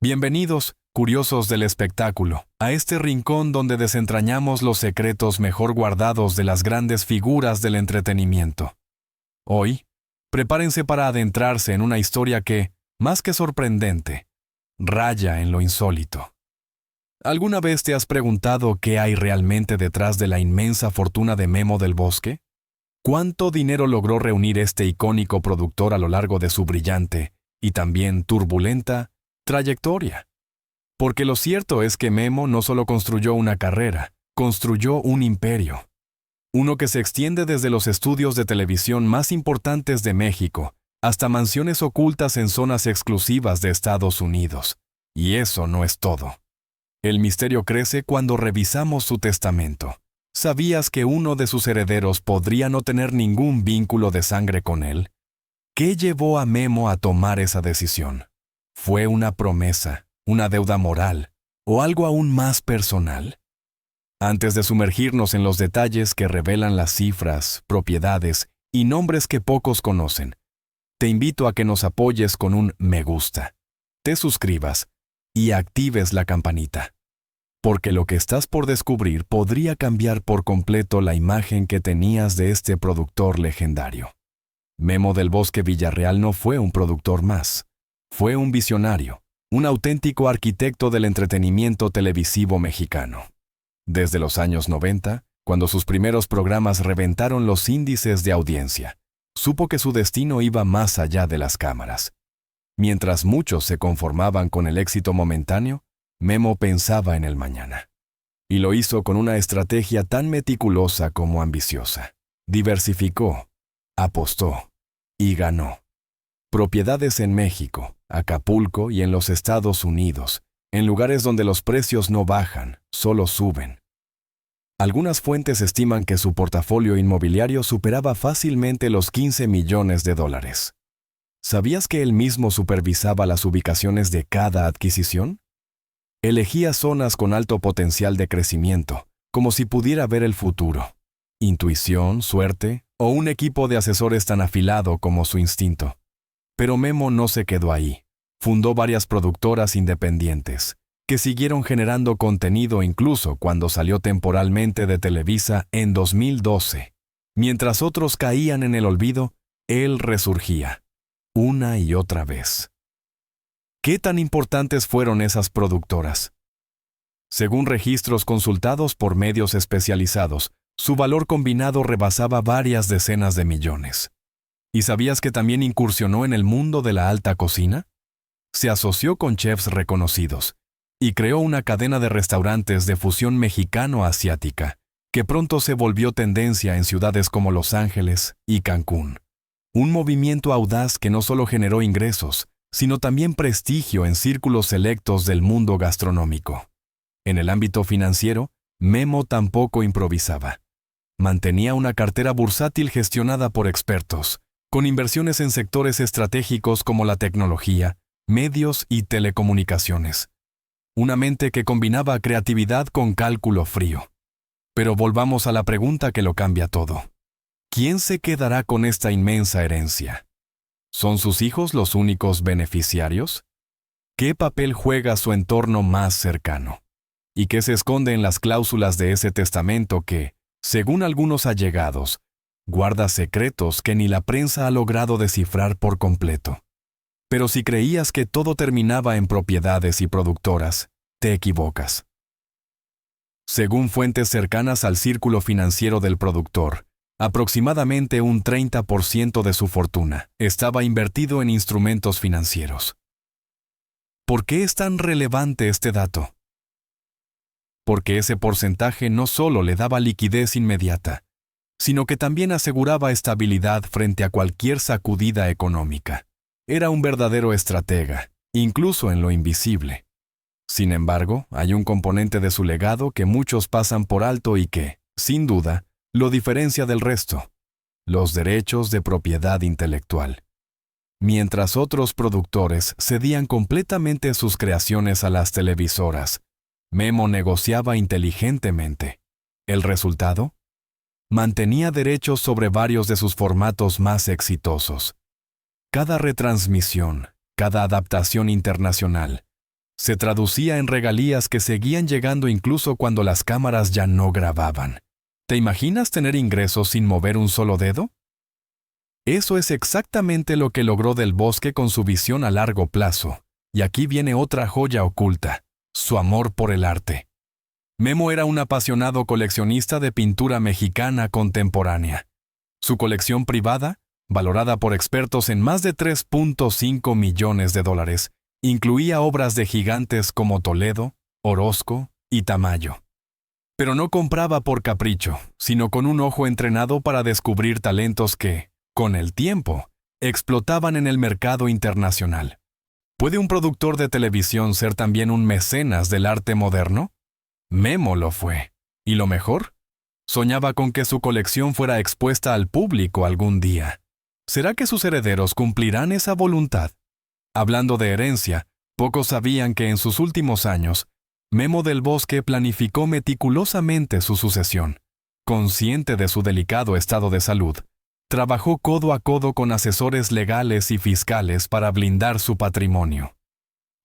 Bienvenidos, curiosos del espectáculo, a este rincón donde desentrañamos los secretos mejor guardados de las grandes figuras del entretenimiento. Hoy, prepárense para adentrarse en una historia que, más que sorprendente, raya en lo insólito. ¿Alguna vez te has preguntado qué hay realmente detrás de la inmensa fortuna de Memo del Bosque? ¿Cuánto dinero logró reunir este icónico productor a lo largo de su brillante y también turbulenta trayectoria? Porque lo cierto es que Memo no solo construyó una carrera, construyó un imperio. Uno que se extiende desde los estudios de televisión más importantes de México hasta mansiones ocultas en zonas exclusivas de Estados Unidos. Y eso no es todo. El misterio crece cuando revisamos su testamento. ¿Sabías que uno de sus herederos podría no tener ningún vínculo de sangre con él? ¿Qué llevó a Memo a tomar esa decisión? ¿Fue una promesa, una deuda moral o algo aún más personal? Antes de sumergirnos en los detalles que revelan las cifras, propiedades y nombres que pocos conocen, te invito a que nos apoyes con un me gusta, te suscribas y actives la campanita. Porque lo que estás por descubrir podría cambiar por completo la imagen que tenías de este productor legendario. Memo del Bosque Villarreal no fue un productor más. Fue un visionario, un auténtico arquitecto del entretenimiento televisivo mexicano. Desde los años 90, cuando sus primeros programas reventaron los índices de audiencia, supo que su destino iba más allá de las cámaras. Mientras muchos se conformaban con el éxito momentáneo, Memo pensaba en el mañana. Y lo hizo con una estrategia tan meticulosa como ambiciosa. Diversificó, apostó y ganó. Propiedades en México, Acapulco y en los Estados Unidos, en lugares donde los precios no bajan, solo suben. Algunas fuentes estiman que su portafolio inmobiliario superaba fácilmente los 15 millones de dólares. ¿Sabías que él mismo supervisaba las ubicaciones de cada adquisición? Elegía zonas con alto potencial de crecimiento, como si pudiera ver el futuro. Intuición, suerte o un equipo de asesores tan afilado como su instinto. Pero Memo no se quedó ahí. Fundó varias productoras independientes, que siguieron generando contenido incluso cuando salió temporalmente de Televisa en 2012. Mientras otros caían en el olvido, él resurgía, una y otra vez. ¿Qué tan importantes fueron esas productoras? Según registros consultados por medios especializados, su valor combinado rebasaba varias decenas de millones. ¿Y sabías que también incursionó en el mundo de la alta cocina? Se asoció con chefs reconocidos y creó una cadena de restaurantes de fusión mexicano-asiática, que pronto se volvió tendencia en ciudades como Los Ángeles y Cancún. Un movimiento audaz que no solo generó ingresos, sino también prestigio en círculos selectos del mundo gastronómico. En el ámbito financiero, Memo tampoco improvisaba. Mantenía una cartera bursátil gestionada por expertos, con inversiones en sectores estratégicos como la tecnología, medios y telecomunicaciones. Una mente que combinaba creatividad con cálculo frío. Pero volvamos a la pregunta que lo cambia todo. ¿Quién se quedará con esta inmensa herencia? ¿Son sus hijos los únicos beneficiarios? ¿Qué papel juega su entorno más cercano? ¿Y qué se esconde en las cláusulas de ese testamento que, según algunos allegados, guarda secretos que ni la prensa ha logrado descifrar por completo? Pero si creías que todo terminaba en propiedades y productoras, te equivocas. Según fuentes cercanas al círculo financiero del productor, aproximadamente un 30% de su fortuna estaba invertido en instrumentos financieros. ¿Por qué es tan relevante este dato? Porque ese porcentaje no solo le daba liquidez inmediata, sino que también aseguraba estabilidad frente a cualquier sacudida económica. Era un verdadero estratega, incluso en lo invisible. Sin embargo, hay un componente de su legado que muchos pasan por alto y que, sin duda, lo diferencia del resto: los derechos de propiedad intelectual. Mientras otros productores cedían completamente sus creaciones a las televisoras, Memo negociaba inteligentemente. ¿El resultado? Mantenía derechos sobre varios de sus formatos más exitosos. Cada retransmisión, cada adaptación internacional, se traducía en regalías que seguían llegando incluso cuando las cámaras ya no grababan. ¿Te imaginas tener ingresos sin mover un solo dedo? Eso es exactamente lo que logró Del Bosque con su visión a largo plazo. Y aquí viene otra joya oculta: su amor por el arte. Memo era un apasionado coleccionista de pintura mexicana contemporánea. Su colección privada, valorada por expertos en más de $3.5 millones, incluía obras de gigantes como Toledo, Orozco y Tamayo. Pero no compraba por capricho, sino con un ojo entrenado para descubrir talentos que, con el tiempo, explotaban en el mercado internacional. ¿Puede un productor de televisión ser también un mecenas del arte moderno? Memo lo fue. ¿Y lo mejor? Soñaba con que su colección fuera expuesta al público algún día. ¿Será que sus herederos cumplirán esa voluntad? Hablando de herencia, pocos sabían que en sus últimos años, Memo Del Bosque planificó meticulosamente su sucesión. Consciente de su delicado estado de salud, trabajó codo a codo con asesores legales y fiscales para blindar su patrimonio.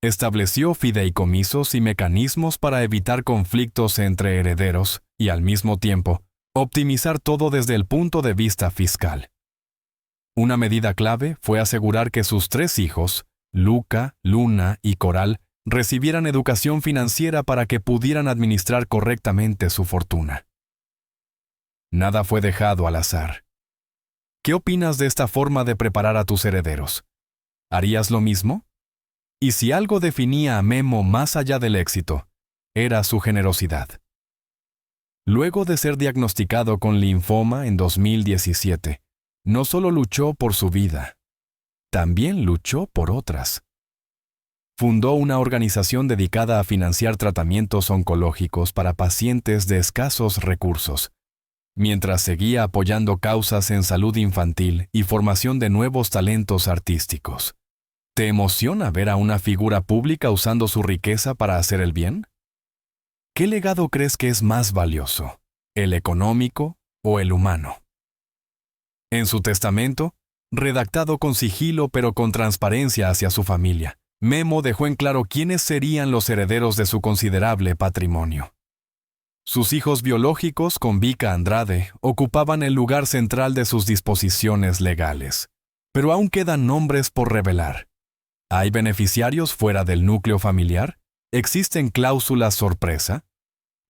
Estableció fideicomisos y mecanismos para evitar conflictos entre herederos y, al mismo tiempo, optimizar todo desde el punto de vista fiscal. Una medida clave fue asegurar que sus 3 hijos, Luca, Luna y Coral, recibieran educación financiera para que pudieran administrar correctamente su fortuna. Nada fue dejado al azar. ¿Qué opinas de esta forma de preparar a tus herederos? ¿Harías lo mismo? Y si algo definía a Memo más allá del éxito, era su generosidad. Luego de ser diagnosticado con linfoma en 2017, no solo luchó por su vida, también luchó por otras. Fundó una organización dedicada a financiar tratamientos oncológicos para pacientes de escasos recursos, mientras seguía apoyando causas en salud infantil y formación de nuevos talentos artísticos. ¿Te emociona ver a una figura pública usando su riqueza para hacer el bien? ¿Qué legado crees que es más valioso, el económico o el humano? En su testamento, redactado con sigilo pero con transparencia hacia su familia, Memo dejó en claro quiénes serían los herederos de su considerable patrimonio. Sus hijos biológicos, con Vika Andrade, ocupaban el lugar central de sus disposiciones legales. Pero aún quedan nombres por revelar. ¿Hay beneficiarios fuera del núcleo familiar? ¿Existen cláusulas sorpresa?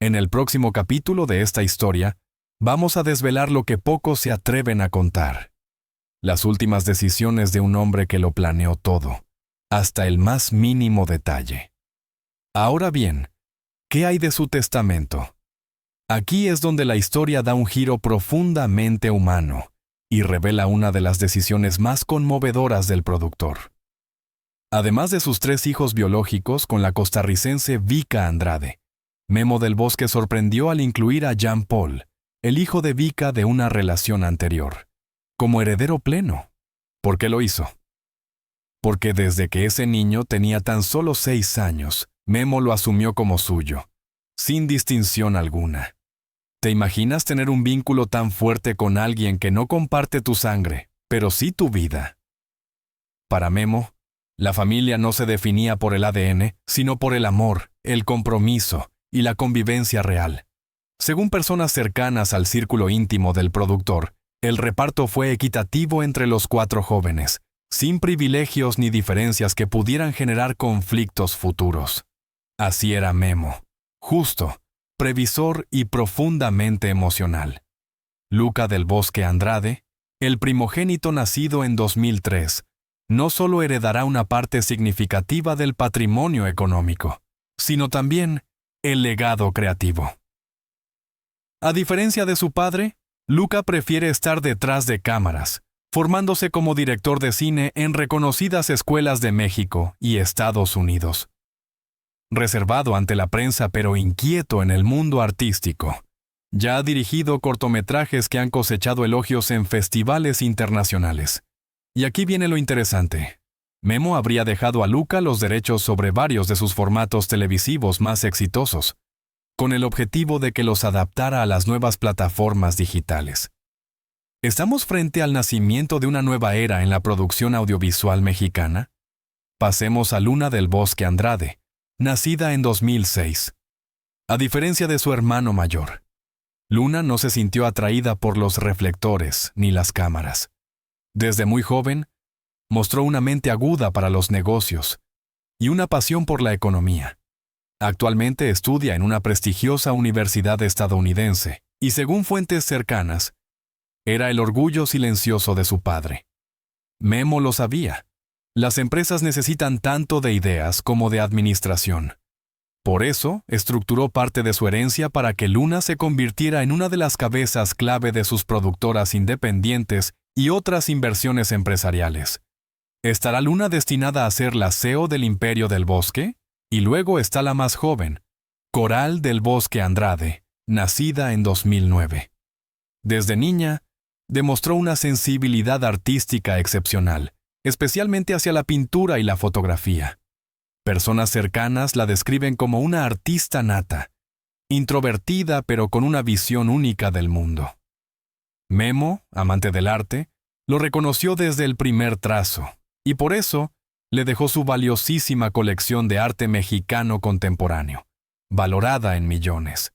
En el próximo capítulo de esta historia, vamos a desvelar lo que pocos se atreven a contar. Las últimas decisiones de un hombre que lo planeó todo, hasta el más mínimo detalle. Ahora bien, ¿qué hay de su testamento? Aquí es donde la historia da un giro profundamente humano y revela una de las decisiones más conmovedoras del productor. Además de sus 3 hijos biológicos con la costarricense Vika Andrade, Memo Del Bosque sorprendió al incluir a Jean Paul, el hijo de Vika de una relación anterior, como heredero pleno. ¿Por qué lo hizo? Porque desde que ese niño tenía tan solo 6 años, Memo lo asumió como suyo, sin distinción alguna. ¿Te imaginas tener un vínculo tan fuerte con alguien que no comparte tu sangre, pero sí tu vida? Para Memo, la familia no se definía por el ADN, sino por el amor, el compromiso y la convivencia real. Según personas cercanas al círculo íntimo del productor, el reparto fue equitativo entre los 4 jóvenes, sin privilegios ni diferencias que pudieran generar conflictos futuros. Así era Memo, justo, previsor y profundamente emocional. Luca Del Bosque Andrade, el primogénito nacido en 2003, no solo heredará una parte significativa del patrimonio económico, sino también el legado creativo. A diferencia de su padre, Luca prefiere estar detrás de cámaras, formándose como director de cine en reconocidas escuelas de México y Estados Unidos. Reservado ante la prensa pero inquieto en el mundo artístico, ya ha dirigido cortometrajes que han cosechado elogios en festivales internacionales. Y aquí viene lo interesante. Memo habría dejado a Luca los derechos sobre varios de sus formatos televisivos más exitosos, con el objetivo de que los adaptara a las nuevas plataformas digitales. ¿Estamos frente al nacimiento de una nueva era en la producción audiovisual mexicana? Pasemos a Luna Del Bosque Andrade, nacida en 2006. A diferencia de su hermano mayor, Luna no se sintió atraída por los reflectores ni las cámaras. Desde muy joven, mostró una mente aguda para los negocios y una pasión por la economía. Actualmente estudia en una prestigiosa universidad estadounidense y, según fuentes cercanas, era el orgullo silencioso de su padre. Memo lo sabía. Las empresas necesitan tanto de ideas como de administración. Por eso, estructuró parte de su herencia para que Luna se convirtiera en una de las cabezas clave de sus productoras independientes y otras inversiones empresariales. ¿Estará Luna destinada a ser la CEO del Imperio del Bosque? Y luego está la más joven, Coral del Bosque Andrade, nacida en 2009. Desde niña, demostró una sensibilidad artística excepcional, especialmente hacia la pintura y la fotografía. Personas cercanas la describen como una artista nata, introvertida pero con una visión única del mundo. Memo, amante del arte, lo reconoció desde el primer trazo, y por eso le dejó su valiosísima colección de arte mexicano contemporáneo, valorada en millones.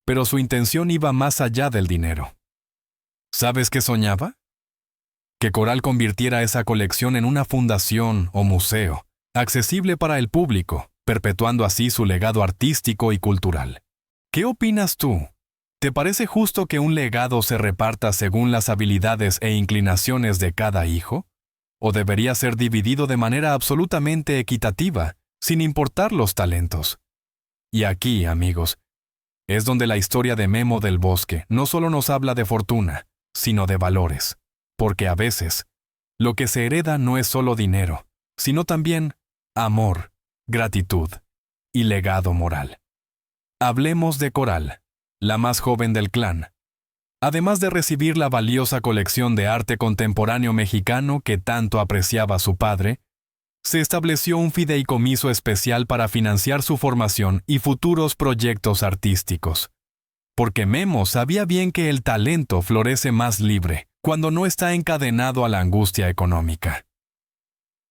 Pero su intención iba más allá del dinero. ¿Sabes qué soñaba? Que Coral convirtiera esa colección en una fundación o museo, accesible para el público, perpetuando así su legado artístico y cultural. ¿Qué opinas tú? ¿Te parece justo que un legado se reparta según las habilidades e inclinaciones de cada hijo? ¿O debería ser dividido de manera absolutamente equitativa, sin importar los talentos? Y aquí, amigos, es donde la historia de Memo del Bosque no solo nos habla de fortuna, sino de valores. Porque a veces, lo que se hereda no es solo dinero, sino también amor, gratitud y legado moral. Hablemos de Coral, la más joven del clan. Además de recibir la valiosa colección de arte contemporáneo mexicano que tanto apreciaba su padre, se estableció un fideicomiso especial para financiar su formación y futuros proyectos artísticos. Porque Memo sabía bien que el talento florece más libre cuando no está encadenado a la angustia económica.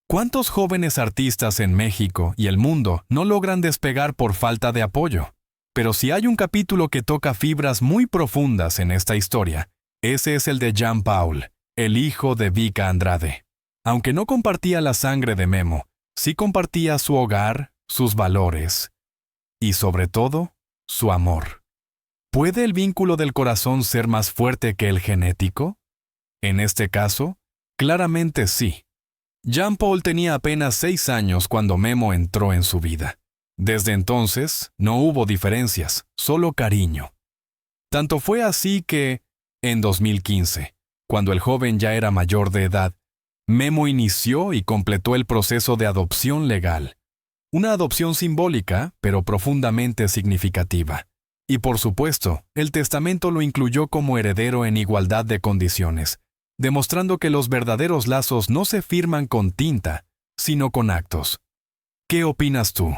¿Cuántos jóvenes artistas en México y el mundo no logran despegar por falta de apoyo? Pero si hay un capítulo que toca fibras muy profundas en esta historia, ese es el de Jean Paul, el hijo de Vika Andrade. Aunque no compartía la sangre de Memo, sí compartía su hogar, sus valores y, sobre todo, su amor. ¿Puede el vínculo del corazón ser más fuerte que el genético? En este caso, claramente sí. Jean Paul tenía apenas 6 años cuando Memo entró en su vida. Desde entonces, no hubo diferencias, solo cariño. Tanto fue así que, en 2015, cuando el joven ya era mayor de edad, Memo inició y completó el proceso de adopción legal. Una adopción simbólica, pero profundamente significativa. Y por supuesto, el testamento lo incluyó como heredero en igualdad de condiciones, demostrando que los verdaderos lazos no se firman con tinta, sino con actos. ¿Qué opinas tú?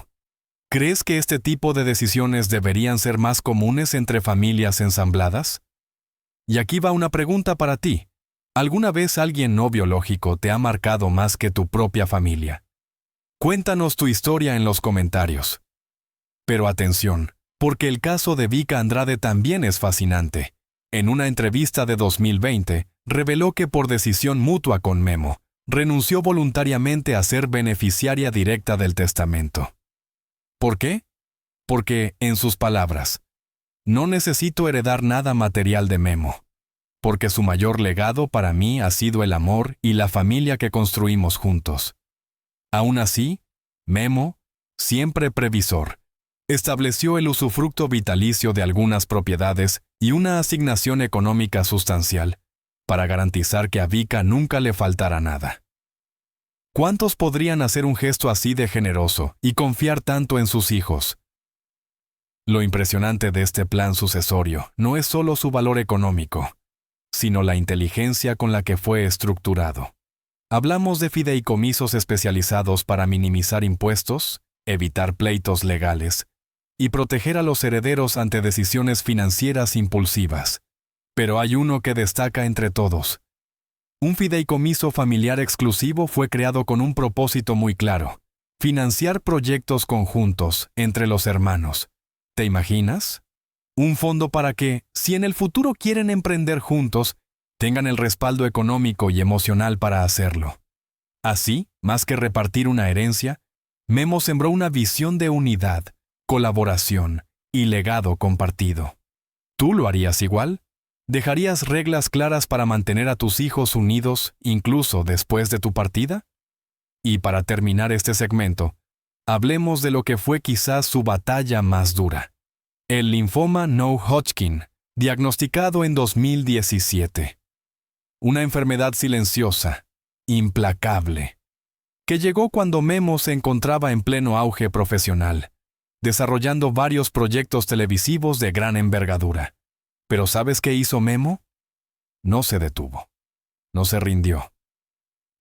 ¿Crees que este tipo de decisiones deberían ser más comunes entre familias ensambladas? Y aquí va una pregunta para ti. ¿Alguna vez alguien no biológico te ha marcado más que tu propia familia? Cuéntanos tu historia en los comentarios. Pero atención, porque el caso de Vika Andrade también es fascinante. En una entrevista de 2020, reveló que por decisión mutua con Memo, renunció voluntariamente a ser beneficiaria directa del testamento. ¿Por qué? Porque, en sus palabras, no necesito heredar nada material de Memo, porque su mayor legado para mí ha sido el amor y la familia que construimos juntos. Aún así, Memo, siempre previsor, estableció el usufructo vitalicio de algunas propiedades y una asignación económica sustancial, para garantizar que a Vika nunca le faltara nada. ¿Cuántos podrían hacer un gesto así de generoso y confiar tanto en sus hijos? Lo impresionante de este plan sucesorio no es solo su valor económico, sino la inteligencia con la que fue estructurado. Hablamos de fideicomisos especializados para minimizar impuestos, evitar pleitos legales y proteger a los herederos ante decisiones financieras impulsivas. Pero hay uno que destaca entre todos. Un fideicomiso familiar exclusivo fue creado con un propósito muy claro: Financiar proyectos conjuntos entre los hermanos. ¿Te imaginas? Un fondo para que, si en el futuro quieren emprender juntos, tengan el respaldo económico y emocional para hacerlo. Así, más que repartir una herencia, Memo sembró una visión de unidad, colaboración y legado compartido. ¿Tú lo harías igual? ¿Dejarías reglas claras para mantener a tus hijos unidos incluso después de tu partida? Y para terminar este segmento, hablemos de lo que fue quizás su batalla más dura. El linfoma no-Hodgkin, diagnosticado en 2017. Una enfermedad silenciosa, implacable, que llegó cuando Memo se encontraba en pleno auge profesional, desarrollando varios proyectos televisivos de gran envergadura. ¿Pero sabes qué hizo Memo? No se detuvo. No se rindió.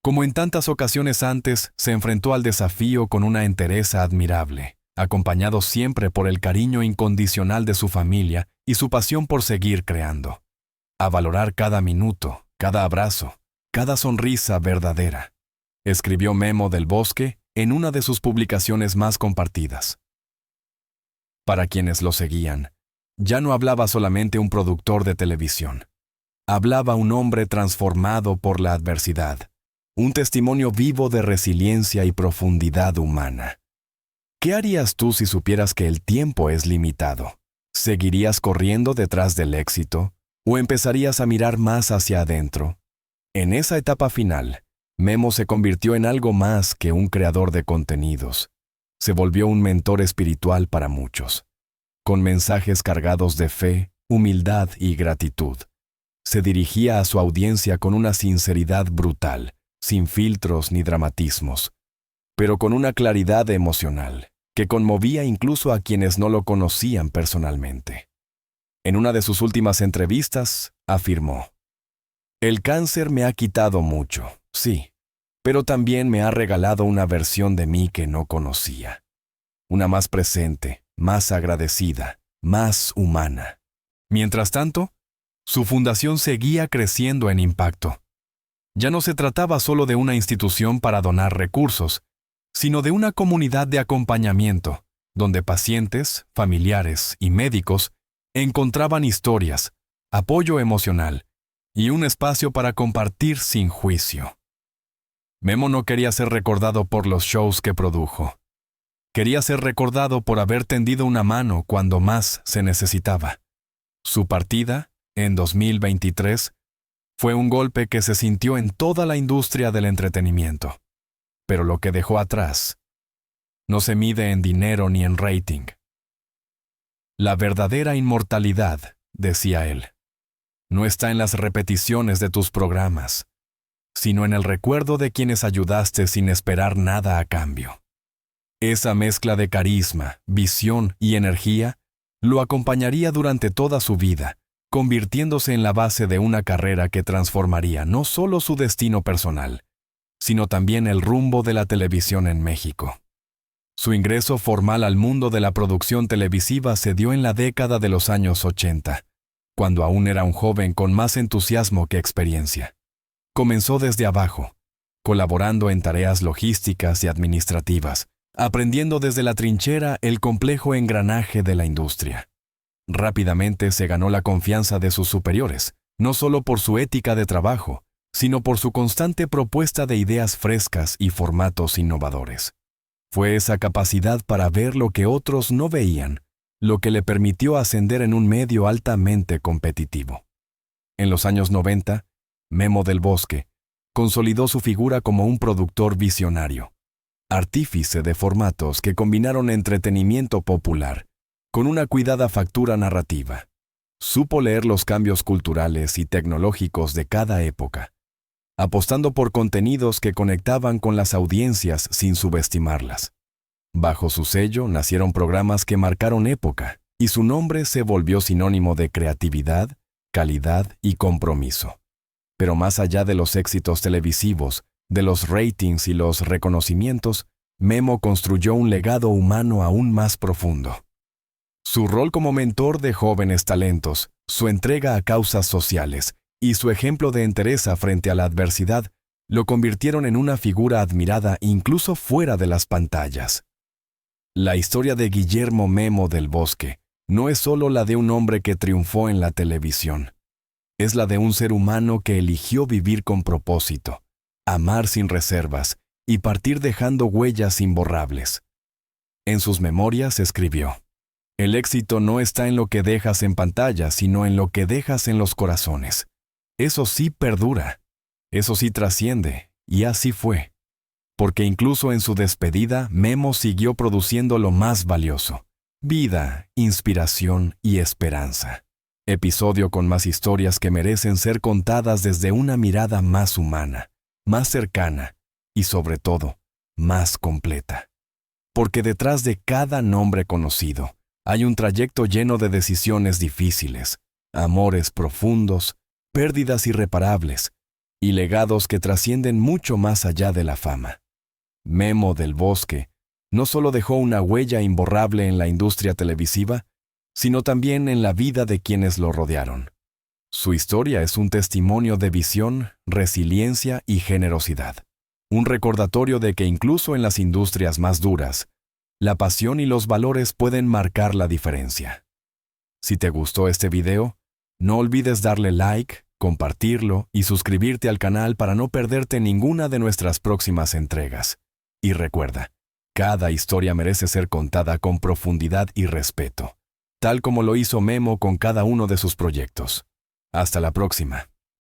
Como en tantas ocasiones antes, se enfrentó al desafío con una entereza admirable, acompañado siempre por el cariño incondicional de su familia y su pasión por seguir creando. A valorar cada minuto, cada abrazo, cada sonrisa verdadera, escribió Memo del Bosque en una de sus publicaciones más compartidas. Para quienes lo seguían, ya no hablaba solamente un productor de televisión. Hablaba un hombre transformado por la adversidad, un testimonio vivo de resiliencia y profundidad humana. ¿Qué harías tú si supieras que el tiempo es limitado? ¿Seguirías corriendo detrás del éxito o empezarías a mirar más hacia adentro? En esa etapa final, Memo se convirtió en algo más que un creador de contenidos. Se volvió un mentor espiritual para muchos, con mensajes cargados de fe, humildad y gratitud. Se dirigía a su audiencia con una sinceridad brutal, sin filtros ni dramatismos, pero con una claridad emocional que conmovía incluso a quienes no lo conocían personalmente. En una de sus últimas entrevistas, afirmó: «El cáncer me ha quitado mucho, sí, pero también me ha regalado una versión de mí que no conocía. Una más presente, más agradecida, más humana». Mientras tanto, su fundación seguía creciendo en impacto. Ya no se trataba solo de una institución para donar recursos, sino de una comunidad de acompañamiento, donde pacientes, familiares y médicos encontraban historias, apoyo emocional y un espacio para compartir sin juicio. Memo no quería ser recordado por los shows que produjo. Quería ser recordado por haber tendido una mano cuando más se necesitaba. Su partida, en 2023, fue un golpe que se sintió en toda la industria del entretenimiento. Pero lo que dejó atrás no se mide en dinero ni en rating. La verdadera inmortalidad, decía él, no está en las repeticiones de tus programas, sino en el recuerdo de quienes ayudaste sin esperar nada a cambio. Esa mezcla de carisma, visión y energía lo acompañaría durante toda su vida, convirtiéndose en la base de una carrera que transformaría no solo su destino personal, sino también el rumbo de la televisión en México. Su ingreso formal al mundo de la producción televisiva se dio en la década de los años 80, cuando aún era un joven con más entusiasmo que experiencia. Comenzó desde abajo, colaborando en tareas logísticas y administrativas, aprendiendo desde la trinchera el complejo engranaje de la industria. Rápidamente se ganó la confianza de sus superiores, no solo por su ética de trabajo, sino por su constante propuesta de ideas frescas y formatos innovadores. Fue esa capacidad para ver lo que otros no veían, lo que le permitió ascender en un medio altamente competitivo. En los años 90, Memo del Bosque consolidó su figura como un productor visionario, artífice de formatos que combinaron entretenimiento popular con una cuidada factura narrativa. Supo leer los cambios culturales y tecnológicos de cada época, apostando por contenidos que conectaban con las audiencias sin subestimarlas. Bajo su sello nacieron programas que marcaron época, y su nombre se volvió sinónimo de creatividad, calidad y compromiso. Pero más allá de los éxitos televisivos, de los ratings y los reconocimientos, Memo construyó un legado humano aún más profundo. Su rol como mentor de jóvenes talentos, su entrega a causas sociales y su ejemplo de entereza frente a la adversidad lo convirtieron en una figura admirada incluso fuera de las pantallas. La historia de Guillermo Memo del Bosque no es solo la de un hombre que triunfó en la televisión. Es la de un ser humano que eligió vivir con propósito, amar sin reservas y partir dejando huellas imborrables. En sus memorias escribió: "El éxito no está en lo que dejas en pantalla, sino en lo que dejas en los corazones. Eso sí perdura, eso sí trasciende, y así fue. Porque incluso en su despedida, Memo siguió produciendo lo más valioso: vida, inspiración y esperanza. Episodio con más historias que merecen ser contadas desde una mirada más humana, más cercana y, sobre todo, más completa. Porque detrás de cada nombre conocido hay un trayecto lleno de decisiones difíciles, amores profundos, pérdidas irreparables y legados que trascienden mucho más allá de la fama. Memo del Bosque no solo dejó una huella imborrable en la industria televisiva, sino también en la vida de quienes lo rodearon. Su historia es un testimonio de visión, resiliencia y generosidad. Un recordatorio de que incluso en las industrias más duras, la pasión y los valores pueden marcar la diferencia. Si te gustó este video, no olvides darle like, compartirlo y suscribirte al canal para no perderte ninguna de nuestras próximas entregas. Y recuerda, cada historia merece ser contada con profundidad y respeto, tal como lo hizo Memo con cada uno de sus proyectos. Hasta la próxima.